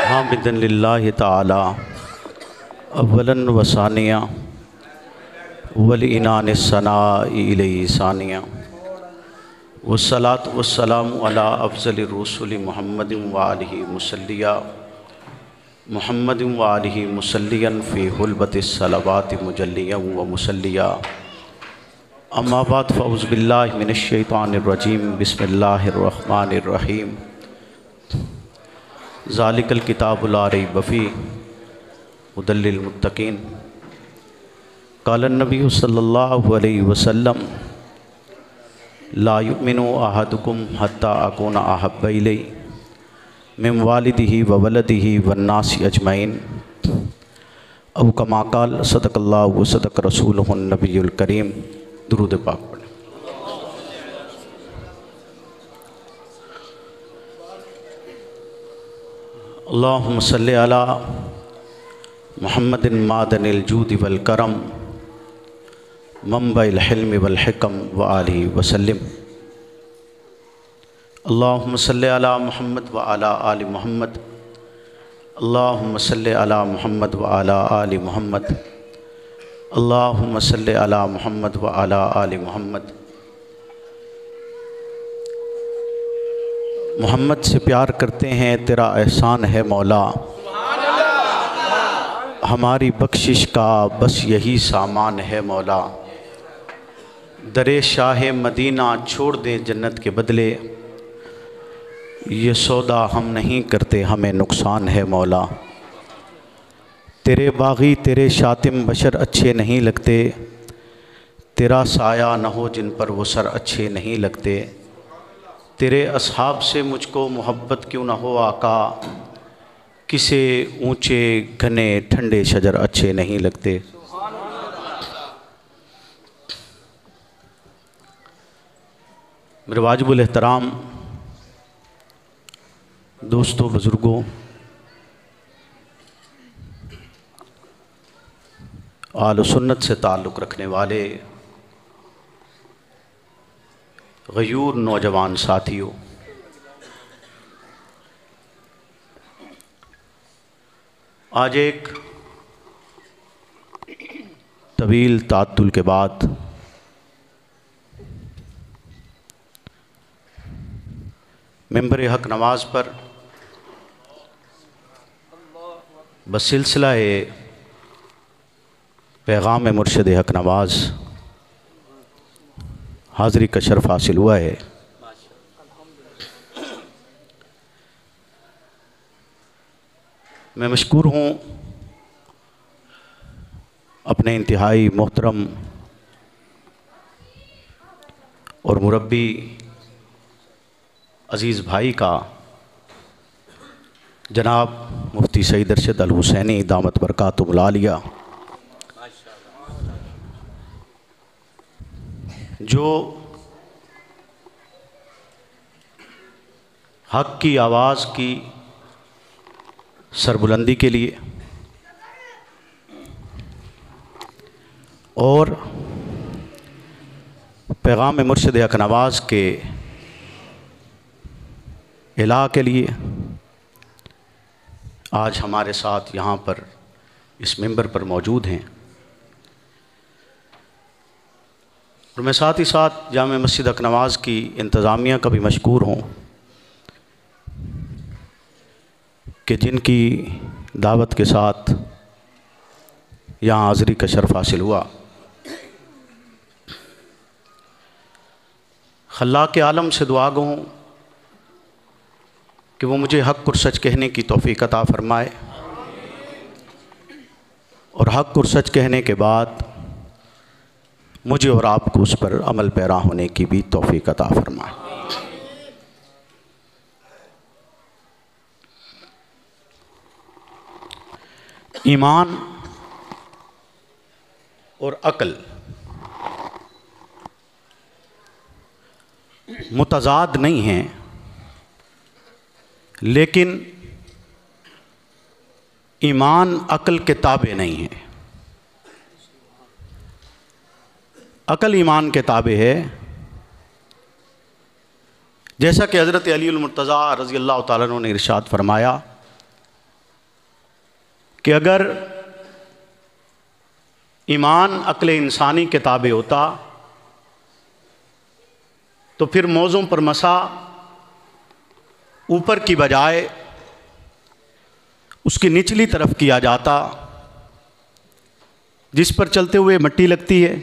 حامدن للہ تعالی اولاً و ثانیہ ولعنان الثناء الیہ ثانیہ والصلاة والسلام علی افضل الرسل محمد وآلہ مسلیہ محمد وآلہ مسلیاً فی حلبت الصلوات مجلیاً و مسلیہ اما بعد فاعوذ باللہ من الشیطان الرجیم بسم اللہ الرحمن الرحیم ذالک الکتاب لا ریب فیہ ھدی للمتقین قال النبی صلی اللہ علیہ وسلم لا یؤمن احدکم حتی اکون احب الیہ من والدہ وولدہ والناس اجمعین او کما قال صدق اللہ و صدق رسولہ النبی الکریم۔ درود پاک پڑھیں۔ اللہم صلی علی محمد معدن الجود والکرم منبع الحلم والحکم وآلہ وسلم۔ اللہم صلی علی محمد وعلی آل محمد۔ اللہم صلی علی محمد وعلی آل محمد۔ اللہم صلی علی محمد وعلی آل محمد۔ محمد سے پیار کرتے ہیں تیرا احسان ہے مولا، ہماری بخشش کا بس یہی سامان ہے مولا۔ در شاہ مدینہ چھوڑ دے جنت کے بدلے، یہ سودا ہم نہیں کرتے ہمیں نقصان ہے مولا۔ تیرے باغی تیرے شاتم بشر اچھے نہیں لگتے، تیرا سایہ نہ ہو جن پر وہ سر اچھے نہیں لگتے۔ تیرے اصحاب سے مجھ کو محبت کیوں نہ ہو آقا، کسے اونچے گھنے ٹھنڈے شجر اچھے نہیں لگتے۔ میرے واجب الاحترام دوستوں، بزرگوں، اہل سنت سے تعلق رکھنے والے غیور نوجوان ساتھیوں، آج ایک طویل تعطل کے بعد ممبر حق نواز پر بسلسلہ پیغام مرشد حق نواز حاضری کا شرف حاصل ہوا ہے۔ میں مشکور ہوں اپنے انتہائی محترم اور مربی عزیز بھائی کا، جناب مفتی سعید ارشد الحسینی دامت برکاتہ العالیہ، جو حق کی آواز کی سربلندی کے لیے اور پیغام مرشد حق نواز کے اعلاء کے لیے آج ہمارے ساتھ یہاں پر اس ممبر پر موجود ہیں، اور میں ساتھ ہی ساتھ جامع مسجد حق نواز کی انتظامیہ کا بھی مشکور ہوں کہ جن کی دعوت کے ساتھ یہاں حاضری کا شرف حاصل ہوا۔ خلاق عالم سے دعا گو ہوں کہ وہ مجھے حق اور سچ کہنے کی توفیق عطا فرمائے، اور حق اور سچ کہنے کے بعد مجھے اور آپ کو اس پر عمل پیرا ہونے کی بھی توفیق عطا فرمائے۔ ایمان اور عقل متضاد نہیں ہیں، لیکن ایمان عقل کے تابع نہیں ہے۔ عقل ایمان کے تابع ہے، جیسا کہ حضرت علی المرتضیٰ رضی اللہ تعالیٰ عنہ نے ارشاد فرمایا کہ اگر ایمان عقل انسانی کے تابع ہوتا تو پھر موزوں پر مسا اوپر کی بجائے اس کی نچلی طرف کیا جاتا، جس پر چلتے ہوئے مٹی لگتی ہے۔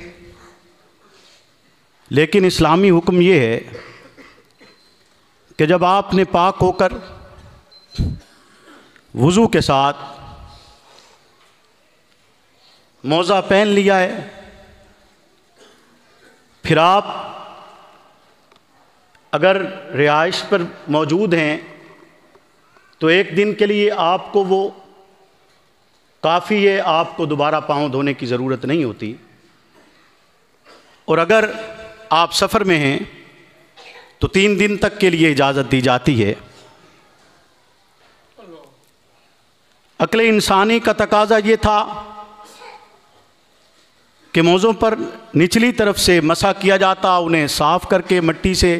لیکن اسلامی حکم یہ ہے کہ جب آپ نے پاک ہو کر وضو کے ساتھ موزہ پہن لیا ہے، پھر آپ اگر رہائش پر موجود ہیں تو ایک دن کے لیے آپ کو وہ کافی ہے، آپ کو دوبارہ پاؤں دھونے کی ضرورت نہیں ہوتی۔ اور اگر آپ سفر میں ہیں تو 3 دن تک کے لیے اجازت دی جاتی ہے۔ عقل انسانی کا تقاضا یہ تھا کہ موزوں پر نچلی طرف سے مسح کیا جاتا، انہیں صاف کر کے مٹی سے،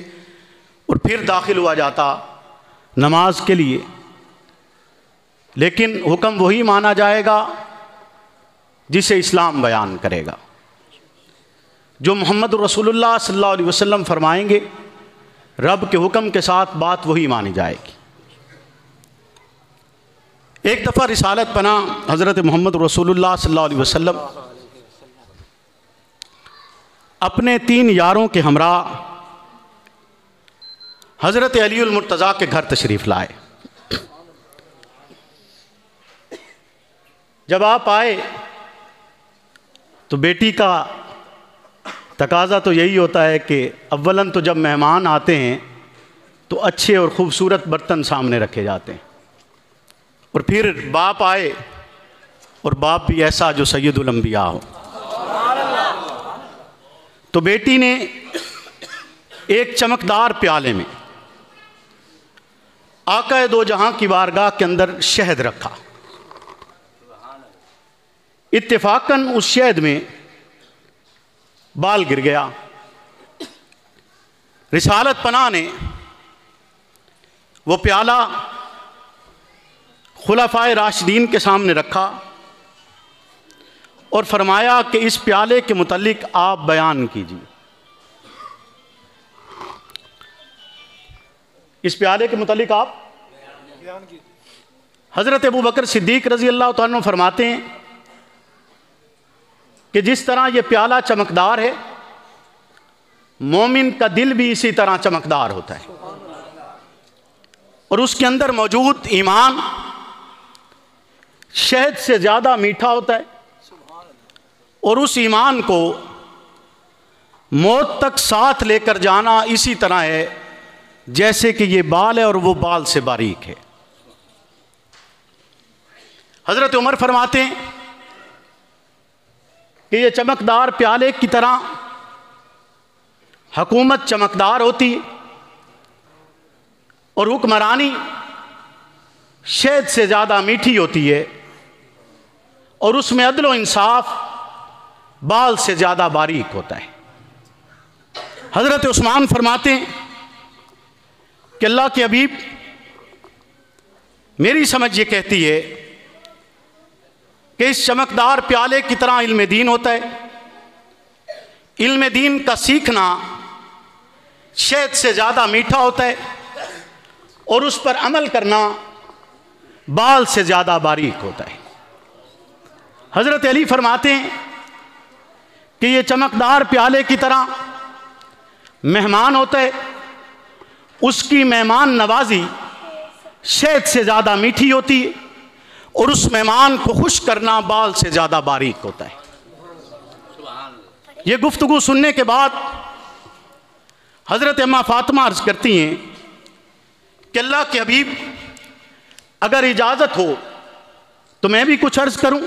اور پھر داخل ہوا جاتا نماز کے لیے۔ لیکن حکم وہی مانا جائے گا جسے اسلام بیان کرے گا۔ جو محمد رسول اللہ صلی اللہ علیہ وسلم فرمائیں گے، رب کے حکم کے ساتھ بات وہی مانی جائے گی۔ ایک دفعہ رسالت پناہ حضرت محمد رسول اللہ صلی اللہ علیہ وسلم اپنے 3 یاروں کے ہمراہ حضرت علی المرتضیٰ کے گھر تشریف لائے۔ جب آپ آئے تو بیٹی کا تقاضا تو یہی ہوتا ہے کہ اولاً تو جب مہمان آتے ہیں تو اچھے اور خوبصورت برتن سامنے رکھے جاتے ہیں، اور پھر باپ آئے اور باپ بھی ایسا جو سید الانبیاء ہو۔ تو بیٹی نے ایک چمکدار پیالے میں آقا دو جہاں کی بارگاہ کے اندر شہد رکھا۔ اتفاقاً اس شہد میں بال گر گیا۔ رسالت پناہ نے وہ پیالہ خلفائے راشدین کے سامنے رکھا اور فرمایا کہ اس پیالے کے متعلق آپ بیان کیجیے۔ اس پیالے کے متعلق آپ بیان کیجیے۔ حضرت ابو بکر صدیق رضی اللہ تعالیٰ عنہ فرماتے ہیں کہ جس طرح یہ پیالہ چمکدار ہے، مومن کا دل بھی اسی طرح چمکدار ہوتا ہے، اور اس کے اندر موجود ایمان شہد سے زیادہ میٹھا ہوتا ہے، اور اس ایمان کو موت تک ساتھ لے کر جانا اسی طرح ہے جیسے کہ یہ بال ہے اور وہ بال سے باریک ہے۔ حضرت عمر فرماتے ہیں کہ یہ چمکدار پیالے کی طرح حکومت چمکدار ہوتی ہے اور حکمرانی شہد سے زیادہ میٹھی ہوتی ہے، اور اس میں عدل و انصاف بال سے زیادہ باریک ہوتا ہے۔ حضرت عثمان فرماتے ہیں کہ اللہ کے حبیب، میری سمجھ یہ کہتی ہے کہ اس چمکدار پیالے کی طرح علم دین ہوتا ہے۔ علم دین کا سیکھنا شہد سے زیادہ میٹھا ہوتا ہے، اور اس پر عمل کرنا بال سے زیادہ باریک ہوتا ہے۔ حضرت علی فرماتے ہیں کہ یہ چمکدار پیالے کی طرح مہمان ہوتا ہے، اس کی مہمان نوازی شہد سے زیادہ میٹھی ہوتی ہے، اور اس مہمان کو خوش کرنا بال سے زیادہ باریک ہوتا ہے۔ یہ گفتگو سننے کے بعد حضرت اماں فاطمہ عرض کرتی ہیں کہ اللہ کے حبیب، اگر اجازت ہو تو میں بھی کچھ عرض کروں؟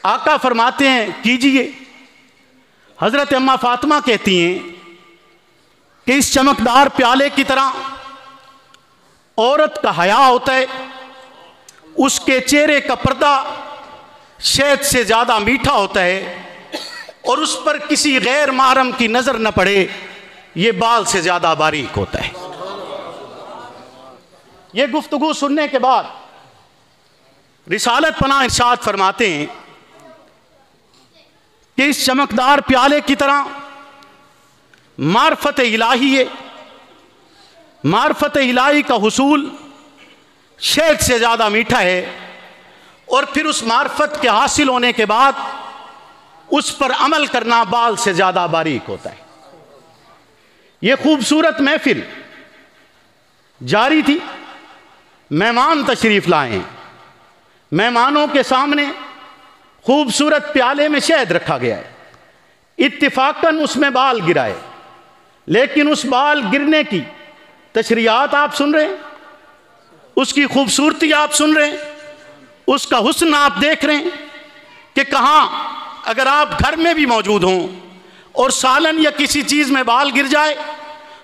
آقا فرماتے ہیں کیجئے۔ حضرت اماں فاطمہ کہتی ہیں کہ اس چمکدار پیالے کی طرح عورت کا حیا ہوتا ہے، اس کے چہرے کا پردہ شہد سے زیادہ میٹھا ہوتا ہے، اور اس پر کسی غیر محرم کی نظر نہ پڑے یہ بال سے زیادہ باریک ہوتا ہے۔ یہ گفتگو سننے کے بعد رسالت پناہ ارشاد فرماتے ہیں کہ اس چمکدار پیالے کی طرح معرفت الہی ہے، معرفت الہی کا حصول شہد سے زیادہ میٹھا ہے، اور پھر اس معرفت کے حاصل ہونے کے بعد اس پر عمل کرنا بال سے زیادہ باریک ہوتا ہے۔ یہ خوبصورت محفل جاری تھی، مہمان تشریف لائے ہیں، مہمانوں کے سامنے خوبصورت پیالے میں شہد رکھا گیا ہے، اتفاقاً اس میں بال گرائے، لیکن اس بال گرنے کی تشریحات آپ سن رہے ہیں، اس کی خوبصورتی آپ سن رہے ہیں، اس کا حسن آپ دیکھ رہے ہیں کہ کہاں اگر آپ گھر میں بھی موجود ہوں اور سالن یا کسی چیز میں بال گر جائے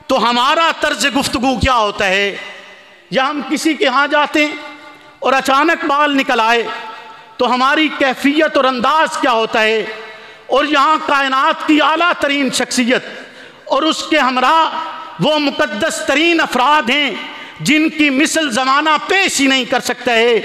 تو ہمارا طرز گفتگو کیا ہوتا ہے، یا ہم کسی کے ہاں جاتے ہیں اور اچانک بال نکل آئے تو ہماری کیفیت اور انداز کیا ہوتا ہے، اور یہاں کائنات کی اعلیٰ ترین شخصیت اور اس کے ہمراہ وہ مقدس ترین افراد ہیں جن کی مثل زمانہ پیش ہی نہیں کر سکتا ہے،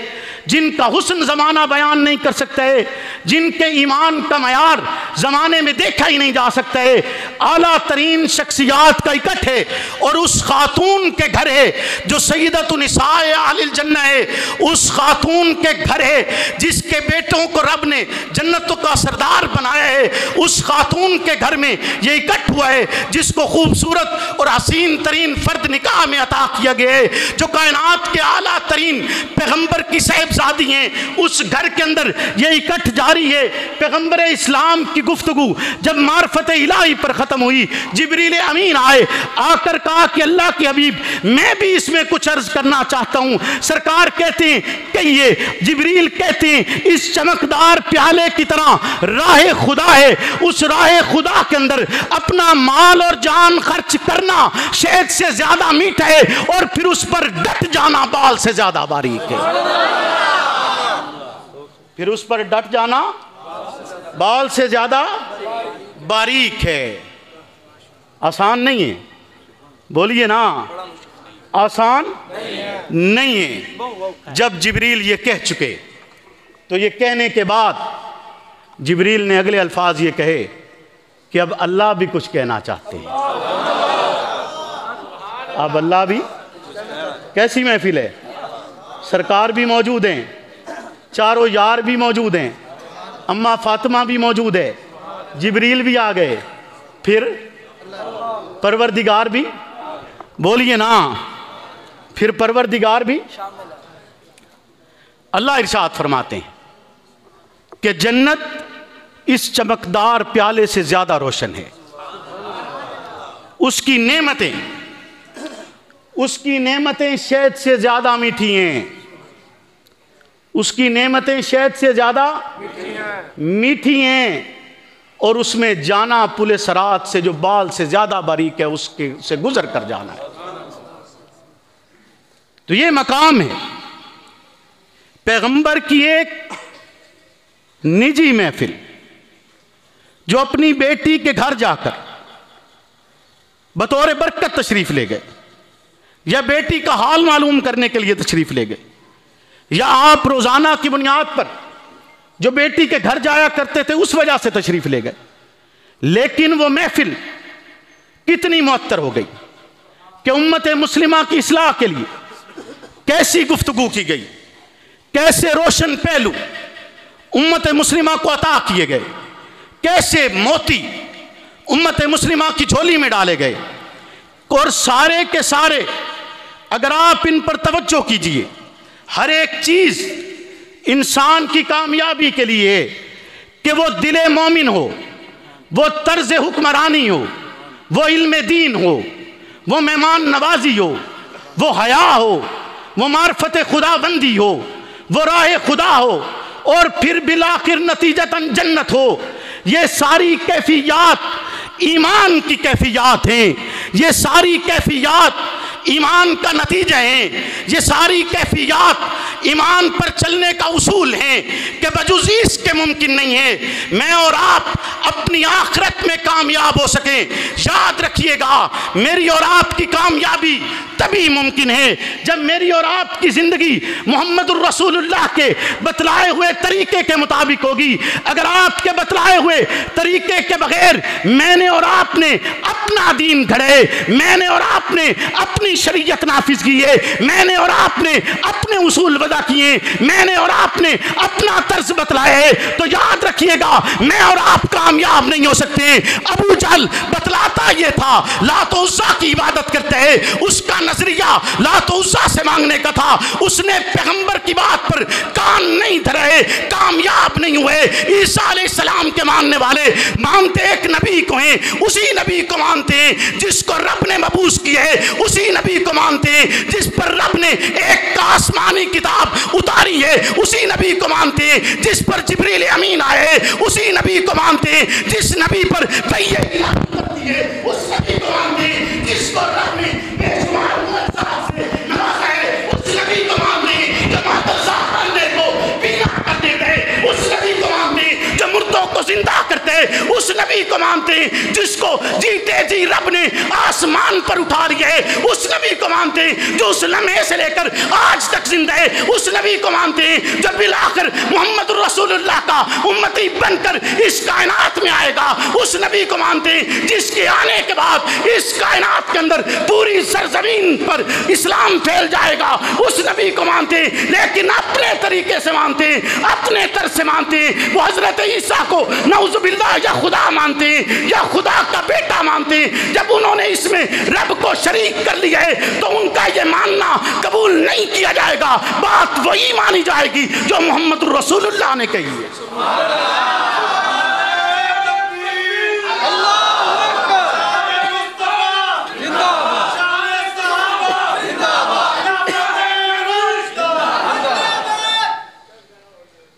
جن کا حسن زمانہ بیان نہیں کر سکتا ہے، جن کے ایمان کا معیار زمانے میں دیکھا ہی نہیں جا سکتا ہے، اعلیٰ ترین شخصیات کا اکٹھ ہے، اور اس خاتون کے گھر ہے جو سیدۃ النساء اہل الجنہ ہے، اس خاتون کے گھر ہے جس کے بیٹوں کو رب نے جنتوں کا سردار بنایا ہے، اس خاتون کے گھر میں یہ اکٹھ ہوا ہے جس کو خوبصورت اور حسین ترین فرد نکاح میں عطا کیا گیا ہے، جو کائنات کے اعلیٰ ترین پیغمبر کی صاحبزادی ہیں، اس گھر کے اندر یہ اکٹھ جاری ہے۔ پیغمبر اسلام کی گفتگو جب معرفت الہی پر ختم ہوئی، جبریل امین آئے، آ کر کہا کہ اللہ کے حبیب میں بھی اس میں کچھ عرض کرنا چاہتا ہوں۔ سرکار کہتے ہیں کہیے، جبریل کہتے ہیں اس چمکدار پیالے کی طرح راہ خدا ہے، اس راہ خدا کے اندر اپنا مال اور جان خرچ کرنا شہد سے زیادہ میٹھا ہے، اور پھر اس پر ڈٹ جانا بال سے زیادہ باریک ہے۔ پھر اس پر ڈٹ جانا بال سے زیادہ باریک ہے۔ آسان نہیں ہے، بولیے نا، آسان نہیں ہے۔ جب جبریل یہ کہہ چکے تو یہ کہنے کے بعد جبریل نے اگلے الفاظ یہ کہے کہ اب اللہ بھی کچھ کہنا چاہتے ہیں۔ اب اللہ بھی، کیسی محفل ہے، سرکار بھی موجود ہیں، چاروں یار بھی موجود ہیں، اماں فاطمہ بھی موجود ہے، جبریل بھی آ گئے، پھر پروردگار بھی، بولیے نا، پھر پروردگار بھی۔ اللہ ارشاد فرماتے ہیں کہ جنت اس چمکدار پیالے سے زیادہ روشن ہے، اس کی نعمتیں شہد سے زیادہ میٹھی ہیں، اس کی نعمتیں شہد سے زیادہ میٹھی ہیں، اور اس میں جانا پل صراط سے جو بال سے زیادہ باریک ہے اس کے سے گزر کر جانا ہے۔ تو یہ مقام ہے پیغمبر کی ایک نجی محفل، جو اپنی بیٹی کے گھر جا کر بطور برکت تشریف لے گئے، یا بیٹی کا حال معلوم کرنے کے لیے تشریف لے گئے، یا آپ روزانہ کی بنیاد پر جو بیٹی کے گھر جایا کرتے تھے اس وجہ سے تشریف لے گئے، لیکن وہ محفل کتنی معطر ہو گئی کہ امت مسلمہ کی اصلاح کے لیے کیسی گفتگو کی گئی، کیسے روشن پہلو امت مسلمہ کو عطا کیے گئے، کیسے موتی امت مسلمہ کی جھولی میں ڈالے گئے، اور سارے کے سارے اگر آپ ان پر توجہ کیجئے، ہر ایک چیز انسان کی کامیابی کے لیے کہ وہ دل مومن ہو، وہ طرز حکمرانی ہو، وہ علم دین ہو، وہ مہمان نوازی ہو، وہ حیا ہو، وہ معرفت خدا بندی ہو، وہ راہ خدا ہو، اور پھر بالآخر نتیجتاً جنت ہو۔ یہ ساری کیفیات ایمان کی کیفیات ہیں، یہ ساری کیفیات ایمان کا نتیجہ ہیں، یہ ساری کیفیات ایمان پر چلنے کا اصول ہیں کہ بجز اس کے ممکن نہیں ہے میں اور آپ اپنی آخرت میں کامیاب ہو سکیں۔ یاد رکھیے گا، میری اور آپ کی کامیابی تبھی ممکن ہے جب میری اور آپ کی زندگی محمد الرسول اللہ کے بتلائے ہوئے طریقے کے مطابق ہوگی۔ اگر آپ کے بتلائے ہوئے طریقے کے بغیر میں نے اور آپ نے اپنا دین گھڑے، میں نے اور آپ نے اپنی شریعت نافذ کی ہے، میں نے اور آپ نے اپنے اصول وضع کیے، میں نے اور آپ نے اپنا طرز بتلایا ہے، تو یاد رکھیے گا میں اور آپ کامیاب نہیں ہو سکتے۔ ابو جہل بتلاتا یہ تھا، لات و عزیٰ کی عبادت کرتے ہیں، اس کا نظریہ لات و عزیٰ سے مانگنے کا تھا، اس نے پیغمبر کی بات پر کان نہیں دھرے، کامیاب نہیں ہوئے۔ عیسیٰ علیہ السلام کے ماننے والے مانتے ایک نبی کو ہیں، اسی نبی کو مانتے ہیں جس کو رب نے مبعوث کیا ہے، اسی نبی کو مانتے ہیں جس پر رب نے ایک آسمانی کتاب اتاری ہے، اسی نبی کو مانتے ہیں جس پر جبریل امین آئے، اسی نبی کو مانتے ہیں جس نبی پر وحی الہی اترتی ہے، اس نبی کو مانتے ہیں جس کو رب نے بے شمار معجزات سے نوازا ہے، اس نبی کو مانتے ہیں جو معجزہ کرنے کو بینا کر دیتے ہیں، اس نبی کو مانتے ہیں جو مردوں کو زندہ کرتے ہیں، اس نبی کو مانتے ہیں جس کو جیتے جی رب نے آسمان پر اٹھا لیا ہے، اس نبی کو مانتے ہیں جو اس لمحے سے لے کر آج تک زندہ ہے، اس نبی کو مانتے ہیں جو بالآخر محمد رسول اللہ کا امتی بن کر اس کائنات میں آئے گا، اس نبی کو مانتے ہیں جس کے آنے کے بعد اس کائنات کے اندر پوری سرزمین پر اسلام پھیل جائے گا، اس نبی کو مانتے ہیں، لیکن اپنے طریقے سے مانتے ہیں، اپنے طرز سے مانتے ہیں۔ وہ حضرت عیسیٰ کو نعوذ باللہ یا خدا مانتے ہیں یا خدا کا بیٹا مانتے ہیں۔ جب انہوں نے اس میں رب کو شریک کر لیا ہے تو ان کا یہ ماننا قبول نہیں کیا جائے گا، بات وہی مانی جائے گی جو محمد رسول اللہ نے کہی ہے۔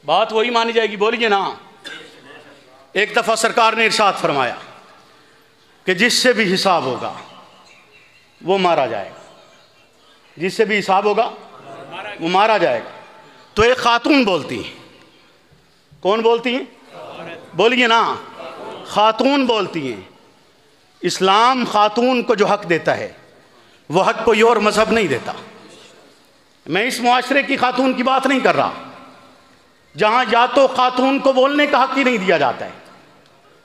بات وہی مانی جائے گی، بولیے نا۔ ایک دفعہ سرکار نے ارشاد فرمایا کہ جس سے بھی حساب ہوگا وہ مارا جائے گا، جس سے بھی حساب ہوگا وہ مارا جائے گا۔ تو ایک خاتون بولتی ہیں، کون بولتی ہیں؟ بولیے نا، خاتون بولتی ہیں۔ اسلام خاتون کو جو حق دیتا ہے وہ حق کوئی اور مذہب نہیں دیتا۔ میں اس معاشرے کی خاتون کی بات نہیں کر رہا جہاں یا تو خاتون کو بولنے کا حق ہی نہیں دیا جاتا ہے،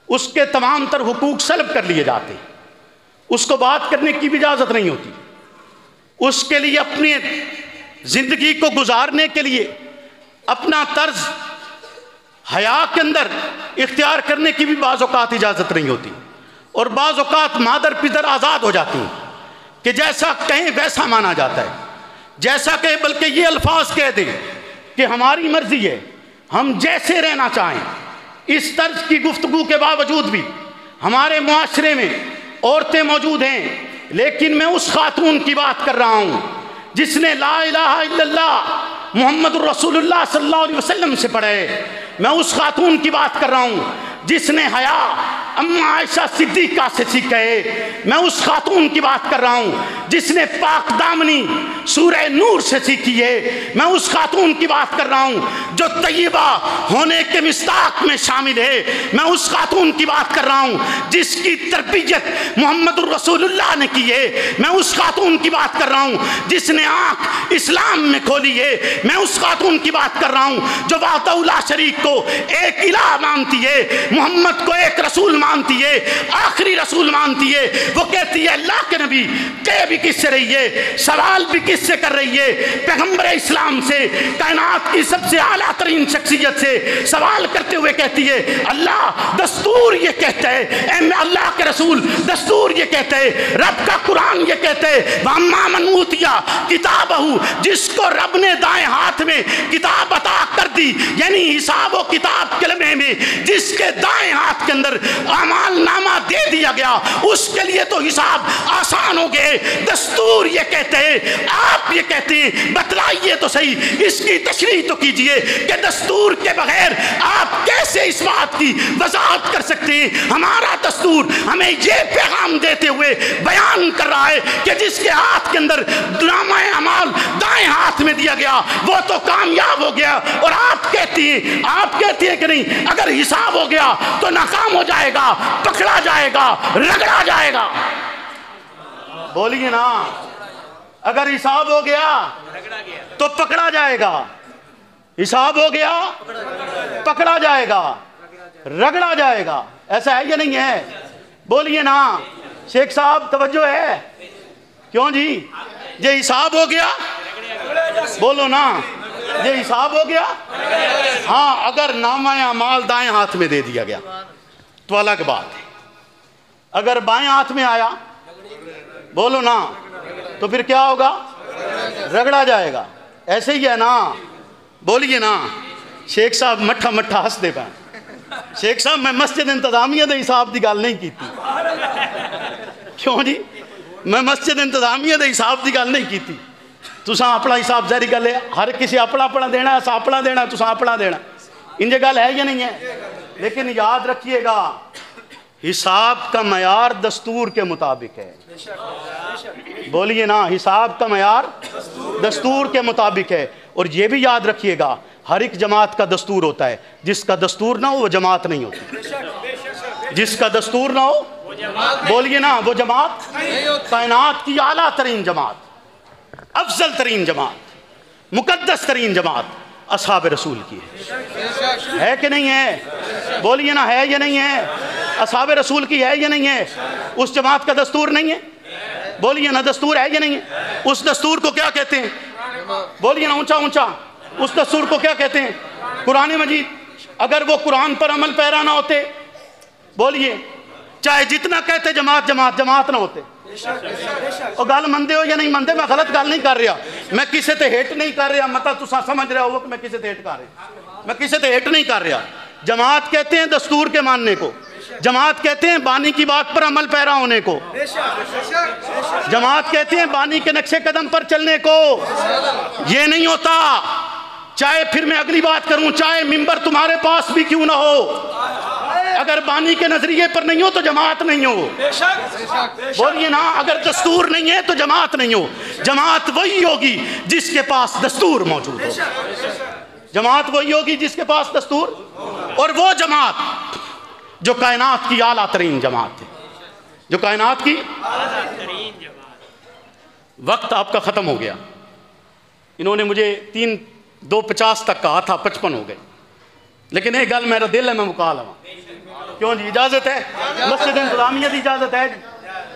اس کے تمام تر حقوق سلب کر لیے جاتے ہیں، اس کو بات کرنے کی بھی اجازت نہیں ہوتی، اس کے لیے اپنی زندگی کو گزارنے کے لیے اپنا طرز حیا کے اندر اختیار کرنے کی بھی بعض اوقات اجازت نہیں ہوتی، اور بعض اوقات مادر پدر آزاد ہو جاتی ہیں کہ جیسا کہیں ویسا مانا جاتا ہے، جیسا کہ بلکہ یہ الفاظ کہہ دیں کہ ہماری مرضی ہے، ہم جیسے رہنا چاہیں۔ اس طرز کی گفتگو کے باوجود بھی ہمارے معاشرے میں عورتیں موجود ہیں، لیکن میں اس خاتون کی بات کر رہا ہوں جس نے لا الہ الا اللہ محمد رسول اللہ صلی اللہ علیہ وسلم سے پڑھا ہے۔ میں اس خاتون کی بات کر رہا ہوں جس نے حیا اما عائشہ صدیقہ سے سیکھا ہے۔ میں اس خاتون کی بات کر رہا ہوں جس نے پاک دامنی سورہ نور سے سیکھی ہے۔ میں اس خاتون کی بات کر رہا ہوں جو طیبہ ہونے کے مصداق میں شامل ہے۔ میں اس خاتون کی بات کر رہا ہوں جس کی تربیت محمد الرسول اللہ نے کی ہے۔ میں اس خاتون کی بات کر رہا ہوں جس نے آنکھ اسلام میں کھولی ہے۔ میں اس خاتون کی بات کر رہا ہوں جو وحدہ لا شریک کو ایک الہ مانتی ہے، محمد کو ایک رسول مانتی ہے، آخری رسول مانتی ہے۔ وہ کہتی ہے اللہ کے نبی کہ بھی کس سے رہی ہے، سوال بھی کس سے کر رہی ہے، پیغمبر اسلام سے، کائنات کی سب سے اعلیٰ ترین شخصیت سے سوال کرتے ہوئے کہتی ہے اللہ دستور یہ کہتا ہے، اے اللہ کے رسول دستور یہ کہتا ہے، رب کا قرآن یہ کہتا ہے وَأَمَّا مَنْ أُوتِيَ كِتَابَهُ، جس کو رب نے دائیں ہاتھ میں کتاب عطا کر دی، یعنی حساب و کتاب کلمے میں جس کے دائیں ہاتھ کے اندر اعمال نامہ دے دیا گیا، اس کے لیے تو حساب آسان ہو گئے۔ دستور یہ کہتے ہیں، آپ یہ کہتے ہیں، بتلائیے تو صحیح، اس کی تشریح تو کیجئے کہ دستور کے بغیر آپ کیسے اس بات کی وضاحت کر سکتے ہیں؟ ہمارا دستور ہمیں یہ پیغام دیتے ہوئے بیان کر رہا ہے کہ جس کے ہاتھ کے اندر نامہ اعمال دائیں ہاتھ میں دیا گیا وہ تو کامیاب ہو گیا، اور آپ کہتی ہیں کہ نہیں، اگر حساب ہو گیا تو ناکام ہو جائے گا، پکڑا جائے گا، رگڑا جائے گا۔ بولیے نا، اگر حساب ہو گیا تو پکڑا جائے گا، حساب ہو گیا پکڑا جائے گا، رگڑا جائے گا، ایسا ہے یا نہیں ہے؟ بولیے نا شیخ صاحب، توجہ ہے؟ کیوں جی؟ یہ حساب ہو گیا، بولو نا، یہ حساب ہو گیا۔ ہاں، اگر نامہ اعمال دائیں ہاتھ میں دے دیا گیا تو الگ بات ہے، اگر بائیں ہاتھ میں آیا، بولو نا، تو پھر کیا ہوگا؟ رگڑا جائے گا۔ ایسے ہی ہے نا؟ بولیے نا شیخ صاحب، مٹھا مٹھا ہس دے پائیں۔ شیخ صاحب، میں مسجد انتظامیہ دے حساب دی گل نہیں کیتی۔ کیوں جی؟ میں مسجد انتظامیہ دے حساب دی گل نہیں کیتی۔ تساں اپنا حساب ظاہری گل ہے، ہر کسی اپنا اپنا دینا ہے، اسا اپنا دینا ہے، تساں اپنا دینا، انجے گل ہے یا نہیں ہے؟ لیکن یاد رکھیے گا، حساب کا معیار دستور کے مطابق ہے۔ بولیے نا، حساب کا معیار دستور کے مطابق ہے۔ اور یہ بھی یاد رکھیے گا، ہر ایک جماعت کا دستور ہوتا ہے، جس کا دستور نہ ہو وہ جماعت نہیں ہوتی۔ جس کا دستور نہ ہو، بولیے نا، وہ جماعت کائنات کی اعلیٰ ترین جماعت، افضل ترین جماعت، مقدس ترین جماعت اصحاب رسول کی ہے کہ نہیں ہے؟ بولیے نا، ہے یا نہیں ہے؟ اصحاب رسول کی ہے یا نہیں ہے؟ اس جماعت کا دستور نہیں ہے؟ بولیے نا، دستور ہے یا نہیں ہے؟ اس دستور کو کیا کہتے ہیں؟ بولیے نا اونچا اونچا، اس دستور کو کیا کہتے ہیں؟ قرآن مجید۔ اگر وہ قرآن پر عمل پیرا نہ ہوتے، بولیے، چاہے جتنا کہتے جماعت جماعت جماعت نہ ہوتے۔ اور گل مندے ہو یا نہیں مندے، میں غلط گل نہیں کر رہا، میں کسی تے ہیٹ نہیں کر رہا، مطلب تساں سمجھ رہے ہو کہ میں کسی تے ہیٹ کر رہا، میں کسی تے ہیٹ نہیں کر رہا۔ جماعت کہتے ہیں دستور کے ماننے کو، جماعت کہتے ہیں بانی کی بات پر عمل پیرا ہونے کو، جماعت کہتے ہیں بانی کے نقشے قدم پر چلنے کو۔ یہ نہیں ہوتا، چاہے پھر میں اگلی بات کروں، چاہے ممبر تمہارے پاس بھی کیوں نہ ہو، اگر بانی کے نظریے پر نہیں ہو تو جماعت نہیں ہو۔ بولیے نا، اگر دستور نہیں ہے تو جماعت نہیں ہو۔ جماعت وہی ہوگی جس کے پاس دستور موجود ہو، جماعت وہی ہوگی جس کے پاس دستور، اور وہ جماعت جو کائنات کی اعلیٰ ترین جماعت ہے، جو کائنات کی وقت آپ کا ختم ہو گیا۔ انہوں نے مجھے 2:50 تک کہا تھا، 55 ہو گئے، لیکن ایک گل میرا دل ہے، میں مکا لوا۔ کیوں جی؟ اجازت ہے؟ مسجد انتظامیہ دی اجازت ہے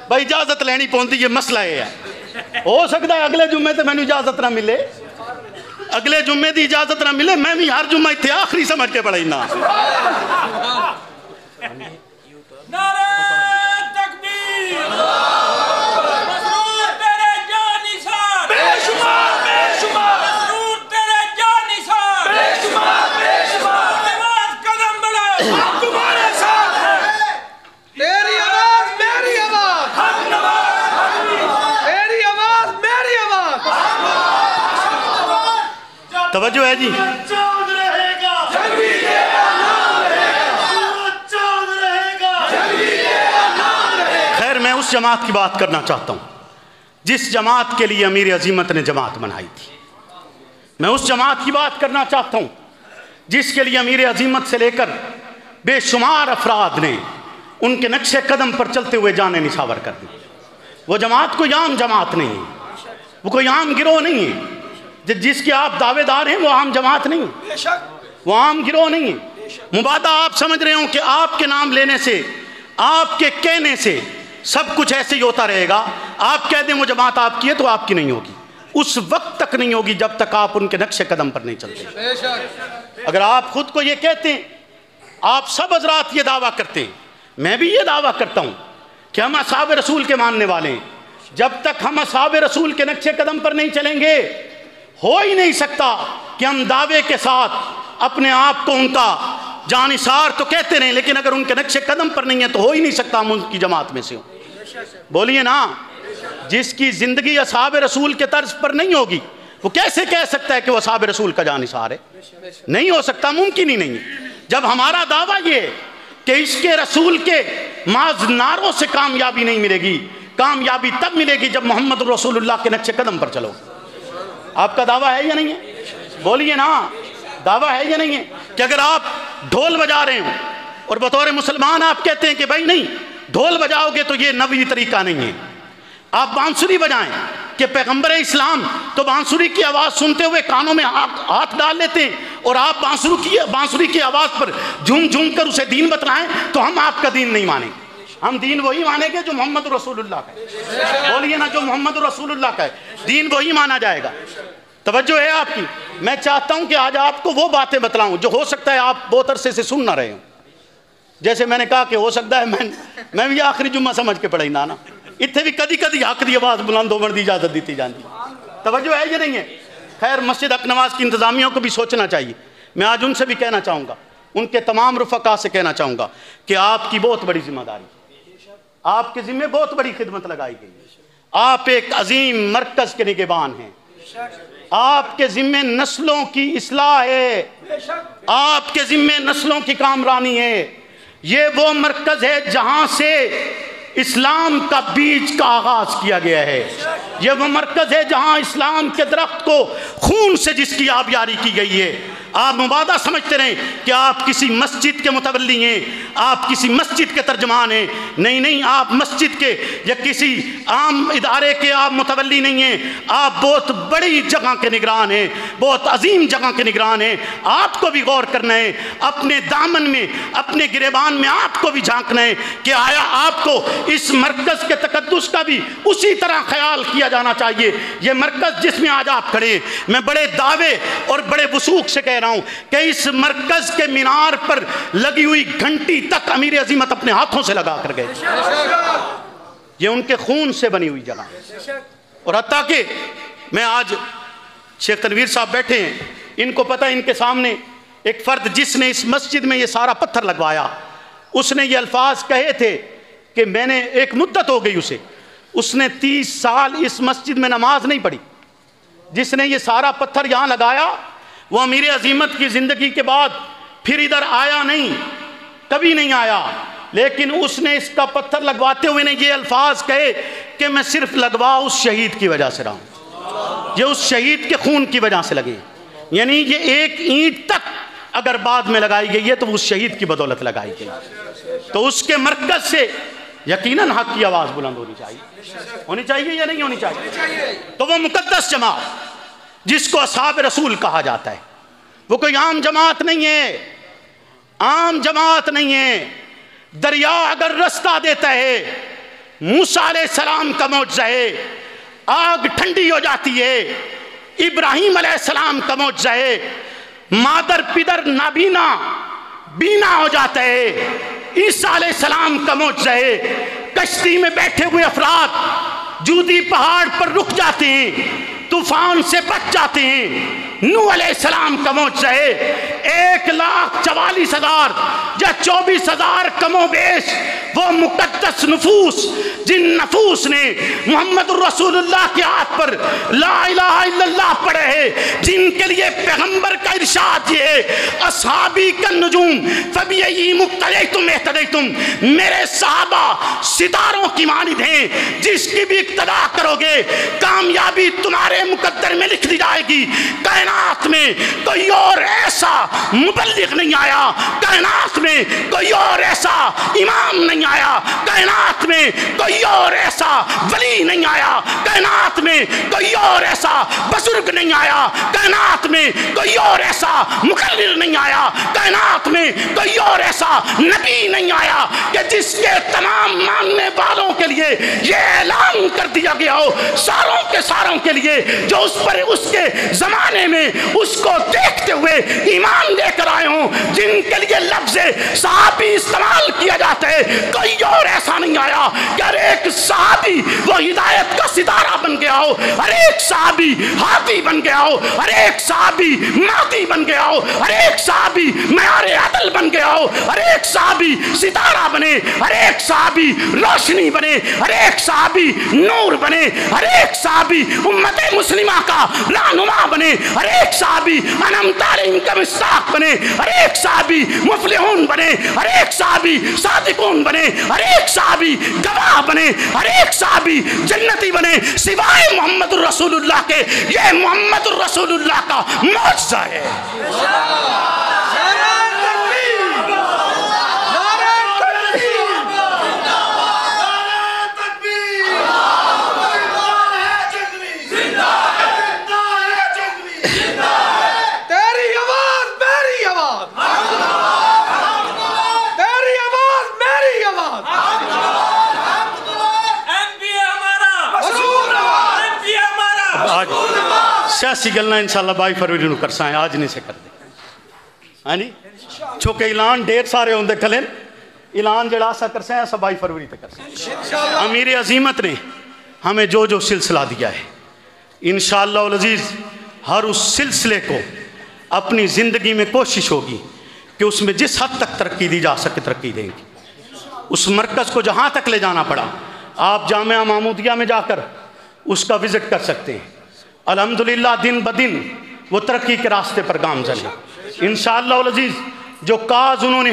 بھائی، اجازت لینی پوندی، یہ مسئلہ یہ ہے۔ ہو سکتا ہے اگلے جمعے تے مینوں اجازت نہ ملے، اگلے جمعے دی اجازت نہ ملے، میں بھی ہر جمعہ اتنے آخری سمجھ کے پڑھائی نا۔ نعرہ تکبیر، مسرور تیرے جان نثار، بے شمار بے شمار، مسرور تیرے جان نثار، بے شمار بے شمار، نماز قدم بڑھا، ہم تمہارے ساتھ ہیں، تیری آواز میری آواز، ہم نماز، تیری آواز میری آواز، توجہ ہے جی؟ چاند رہے گا، میں اس جماعت کی بات کرنا چاہتا ہوں جس جماعت کے لیے امیر عظیمت نے جماعت بنائی تھی۔ میں اس جماعت کی بات کرنا چاہتا ہوں جس کے لیے امیر عظیمت سے لے کر بے شمار افراد نے ان کے نقش قدم پر چلتے ہوئے جانیں نچھاور کر دی۔ وہ جماعت کوئی عام جماعت نہیں ہے، وہ کوئی عام گروہ نہیں ہے، جس کے آپ دعوے دار ہیں وہ عام جماعت نہیں ہے، وہ عام گروہ نہیں ہے۔ مبادہ آپ سمجھ رہے ہوں کہ آپ کے نام لینے سے، آپ کے کہنے سے سب کچھ ایسے ہی ہوتا رہے گا، آپ کہہ دیں وہ جماعت آپ کی ہے تو آپ کی نہیں ہوگی، اس وقت تک نہیں ہوگی جب تک آپ ان کے نقش قدم پر نہیں چلتے۔ اگر آپ خود کو یہ کہتے ہیں، آپ سب حضرات یہ دعویٰ کرتے ہیں، میں بھی یہ دعویٰ کرتا ہوں کہ ہم اصحاب رسول کے ماننے والے ہیں، جب تک ہم اصحاب رسول کے نقش قدم پر نہیں چلیں گے، ہو ہی نہیں سکتا کہ ہم دعوے کے ساتھ اپنے آپ کو ان کا جانثار تو کہتے رہیں، لیکن اگر ان کے نقش قدم پر نہیں ہے تو ہو ہی نہیں سکتا ہم ان کی جماعت میں سے ہوں۔ بولیے نا، جس کی زندگی اصحاب رسول کے طرز پر نہیں ہوگی وہ کیسے کہہ سکتا ہے کہ وہ اصحاب رسول کا جانثار ہے؟ نہیں ہو سکتا، ممکن ہی نہیں ہے۔ جب ہمارا دعویٰ یہ ہے کہ عشق رسول کے محض نعروں سے کامیابی نہیں ملے گی، کامیابی تب ملے گی جب محمد رسول اللہ کے نقش قدم پر چلو۔ آپ کا دعویٰ ہے یا نہیں ہے؟ بولیے نا، دعویٰ ہے یا نہیں ہے؟ کہ اگر آپ ڈھول بجا رہے ہوں اور بطور مسلمان آپ کہتے ہیں کہ بھائی نہیں، ڈھول بجاؤ گے تو یہ نبوی طریقہ نہیں ہے، آپ بانسری بجائیں کہ پیغمبر اسلام تو بانسری کی آواز سنتے ہوئے کانوں میں ہاتھ ڈال لیتے ہیں، اور آپ بانسری کی آواز پر جھوم جھوم کر اسے دین بتلائیں تو ہم آپ کا دین نہیں مانیں۔ ہم دین وہی مانیں گے جو محمد رسول اللہ کا ہے۔ بولیے نا، جو محمد رسول اللہ کا ہے دین وہی مانا جائے گا۔ توجہ ہے آپ کی؟ میں چاہتا ہوں کہ آج آپ کو وہ باتیں بتلاؤں جو ہو سکتا ہے آپ بہت عرصے سے سن نہ رہے ہوں۔ جیسے میں نے کہا کہ ہو سکتا ہے میں بھی آخری جمعہ سمجھ کے پڑھائی نا اتنے بھی کدی کدی حق دی آواز بلند ہونے دی اجازت دیتی جاتی۔ توجہ ہے یا نہیں ہے؟ خیر، مسجد حق نواز کی انتظامیوں کو بھی سوچنا چاہیے۔ میں آج ان سے بھی کہنا چاہوں گا، ان کے تمام رفقا سے کہنا چاہوں گا کہ آپ کی بہت بڑی ذمہ داری، آپ کے ذمہ بہت بڑی خدمت لگائی گئی۔ آپ ایک عظیم مرکز کے نگہبان ہیں، آپ کے ذمہ نسلوں کی اصلاح ہے، آپ کے ذمہ نسلوں کی کامرانی ہے۔ یہ وہ مرکز ہے جہاں سے اسلام کا بیج کا آغاز کیا گیا ہے۔ یہ وہ مرکز ہے جہاں اسلام کے درخت کو خون سے جس کی آبیاری کی گئی ہے۔ آپ مبادہ سمجھتے رہیں کہ آپ کسی مسجد کے متولی ہیں، آپ کسی مسجد کے ترجمان ہیں۔ نہیں، آپ مسجد کے یا کسی عام ادارے کے آپ متولی نہیں ہیں، آپ بہت بڑی جگہ کے نگران ہیں، بہت عظیم جگہ کے نگران ہیں۔ آپ کو بھی غور کرنا ہے، اپنے دامن میں، اپنے گریبان میں آپ کو بھی جھانکنا ہے کہ آیا آپ کو اس مرکز کے تقدس کا بھی اسی طرح خیال کیا جانا چاہیے۔ یہ مرکز جس میں آج آپ کھڑے ہیں، میں بڑے دعوے اور بڑے وثوق سے کہہ رہا ہوں کہ اس مرکز کے مینار پر لگی ہوئی گھنٹی تک امیر عظیمت اپنے ہاتھوں سے لگا کر گئے۔ یہ ان کے خون سے بنی ہوئی جگہ، اور حتیٰ کہ میں آج شیخ تنویر صاحب بیٹھے ہیں، ان کو پتہ، ان کے سامنے ایک فرد جس نے اس مسجد میں یہ سارا پتھر لگوایا، اس نے یہ الفاظ کہے تھے کہ میں نے ایک مدت ہو گئی اس نے 30 سال اس مسجد میں نماز نہیں پڑھی۔ جس نے یہ سارا پتھر یہاں لگایا وہ امیر عظیمت کی زندگی کے بعد پھر ادھر آیا نہیں، کبھی نہیں آیا، لیکن اس نے اس کا پتھر لگواتے ہوئے نے یہ الفاظ کہے کہ میں صرف لگوا اس شہید کی وجہ سے رہا ہوں، یہ اس شہید کے خون کی وجہ سے لگے۔ یعنی یہ ایک اینٹ تک اگر بعد میں لگائی گئی ہے تو اس شہید کی بدولت لگائی گئی۔ تو اس کے مرکز سے یقیناً حق کی آواز بلند ہونی چاہیے یا نہیں ہونی چاہیے؟ تو وہ مقدس جماعت جس کو اصحاب رسول کہا جاتا ہے، وہ کوئی عام جماعت نہیں ہے، عام جماعت نہیں ہے۔ دریا اگر رستہ دیتا ہے، موسیٰ علیہ السلام کا معجزہ ہے، آگ ٹھنڈی ہو جاتی ہے، ابراہیم علیہ السلام کا معجزہ ہے، مادر پدر نابینا بینا ہو جاتا ہے، عیسیٰ علیہ السلام کا معجزہ ہے، کشتی میں بیٹھے ہوئے افراد جودی پہاڑ پر رک جاتے ہیں، طوفان سے بچ جاتے ہیں، نوح علیہ السلام کا معجزہ ہے، 1,44,000 یا 24,000 کم و بیش وہ مقدس نفوس جن نفوس نے محمد الرسول اللہ کے ہاتھ پر لا الہ الا اللہ پڑھے ہیں، جن کے لیے پیغمبر کا ارشاد یہ ہے، اصحابی کالنجوم فبأیہم اقتدیتم اہتدیتم، میرے صحابہ ستاروں کی مانند ہیں، جس کی بھی اقتداء کرو گے کامیابی تمہارے مقدر میں لکھ دی جائے گی۔ کائنات میں کوئی اور ایسا مبلغ نہیں آیا، کائنات میں کوئی اور ایسا امام نہیں آیا، کائنات میں کوئی اور ایسا ولی نہیں آیا، کائنات میں کوئی اور ایسا بزرگ نہیں آیا، کائنات میں کوئی اور ایسا مقرر نہیں آیا، کائنات میں کوئی اور ایسا نبی نہیں آیا کہ جس کے تمام ماننے والوں کے لیے یہ اعلان حرام کر دیا گیا ہو ساروں کے ساروں کے لیے جو اس پر اس کے زمانے میں اس کو دیکھتے ہوئے ایمان لے کر آئے ہوں، جن کے لیے لفظ صحابی استعمال کیا جاتا ہے، کوئی اور ایسا نہیں آیا کہ ہر ایک صحابی وہ ہدایت کا ستارہ بن گیا ہو، ہر ایک صحابی ہادی بن گیا ہو، ہر ایک صحابی مہدی بن گیا ہو، ہر ایک صحابی معیار عدل بن گیا ہو، ہر ایک صحابی ستارہ بنے، ہر ایک صحابی روشنی بنے، ہر ایک صحابی نور بنے، ہر ایک صحابی امت مسلمہ کا رہنما بنے، ہر ایک صحابی انم تعلیم کا مصداق بنے، ہر ایک صحابی مفلحون بنے، ہر ایک صحابی صادقون بنے، ہر ایک صحابی گواہ بنے، ہر ایک صحابی جنتی بنے، سوائے محمد الرسول اللہ کے۔ یہ محمد الرسول اللہ کا معجزہ ہے۔ سیاسی گلنا انشاءاللہ 22 فروری نو کر سائیں، آج نہیں سے کر دیں۔ ہاں جی چونکہ اعلان ڈیر سارے ہوندے کھلیں، اعلان جڑا سا کر سائیں ایسا 22 فروری تک کر سائیں۔ امیر عظیمت نے ہمیں جو جو سلسلہ دیا ہے انشاءاللہ العزیز ہر اس سلسلے کو اپنی زندگی میں کوشش ہوگی کہ اس میں جس حد تک ترقی دی جا سکے ترقی دیں گی۔ اس مرکز کو جہاں تک لے جانا پڑا آپ جامعہ محمودیہ میں جا کر اس کا وزٹ کر سکتے ہیں۔ الحمدللہ دن بدن وہ ترقی کے راستے پر گامزن ہے۔ انشاءاللہ العزیز جو کاز انہوں نے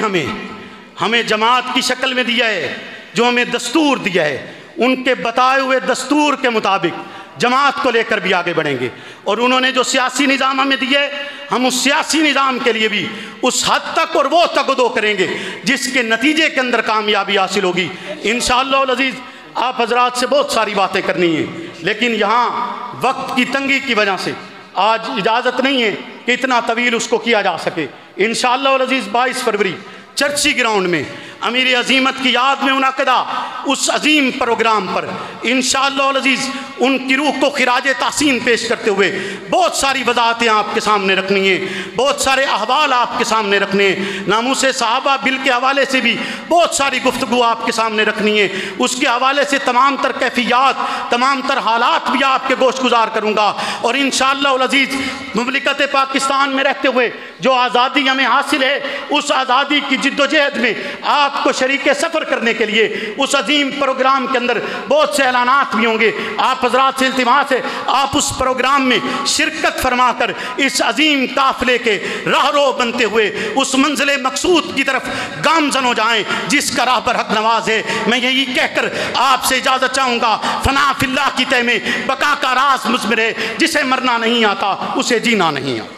ہمیں جماعت کی شکل میں دیا ہے، جو ہمیں دستور دیا ہے، ان کے بتائے ہوئے دستور کے مطابق جماعت کو لے کر بھی آگے بڑھیں گے۔ اور انہوں نے جو سیاسی نظام ہمیں دیا ہے ہم اس سیاسی نظام کے لیے بھی اس حد تک اور وہ تقدو کریں گے جس کے نتیجے کے اندر کامیابی حاصل ہوگی انشاءاللہ العزیز۔ آپ حضرات سے بہت ساری باتیں کرنی ہیں لیکن یہاں وقت کی تنگی کی وجہ سے آج اجازت نہیں ہے کہ اتنا طویل اس کو کیا جا سکے۔ انشاءاللہ العزیز 22 فروری چرچی گراؤنڈ میں امیر عظیمت کی یاد میں منعقدہ اس عظیم پروگرام پر انشاءاللہ العزیز ان کی روح کو خراج تحسین پیش کرتے ہوئے بہت ساری وضاحتیں آپ کے سامنے رکھنی ہیں، بہت سارے احوال آپ کے سامنے رکھنے ہیں، ناموس صحابہ بل کے حوالے سے بھی بہت ساری گفتگو آپ کے سامنے رکھنی ہے۔ اس کے حوالے سے تمام تر کیفیات، تمام تر حالات بھی آپ کے گوش گزار کروں گا۔ اور انشاءاللہ العزیز مملکت پاکستان میں رہتے ہوئے جو آزادی ہمیں حاصل ہے اس آزادی کی جد و جہد میں آپ کو شریک سفر کرنے کے لیے اس عظیم پروگرام کے اندر بہت سے اعلانات بھی ہوں گے۔ آپ حضرات سے التماس ہے آپ اس پروگرام میں شرکت فرما کر اس عظیم قافلے کے راہرو بنتے ہوئے اس منزل مقصود کی طرف گامزن ہو جائیں جس کا راہبر حق نواز ہے۔ میں یہی کہہ کر آپ سے اجازت چاہوں گا، فنا فی اللہ کی تہ میں بقا کا راز مضمر ہے، جسے مرنا نہیں آتا اسے جینا نہیں آتا۔